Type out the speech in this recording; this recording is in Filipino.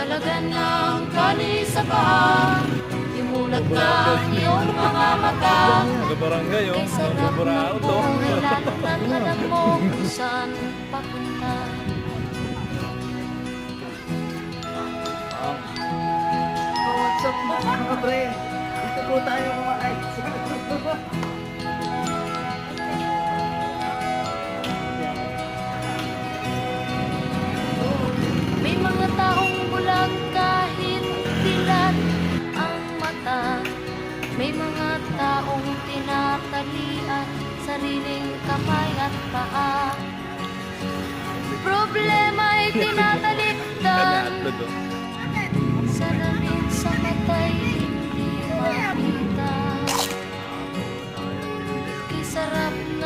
Talaga ng kali sa paa, imulat na ang iyong mga mata. Barangay, oh. Kay sarap ng buhay, lalo na't alam mo kung saan papunta. What's up mga pre? Dito po tayo kumakain. May mga taong bulag kahit dilat ang mata. May mga taong tinatalian sariling kamay at paa. Problema ay tinatalikdan, Na-upload, oh. salamin sa matay hindi makita. Kay sarap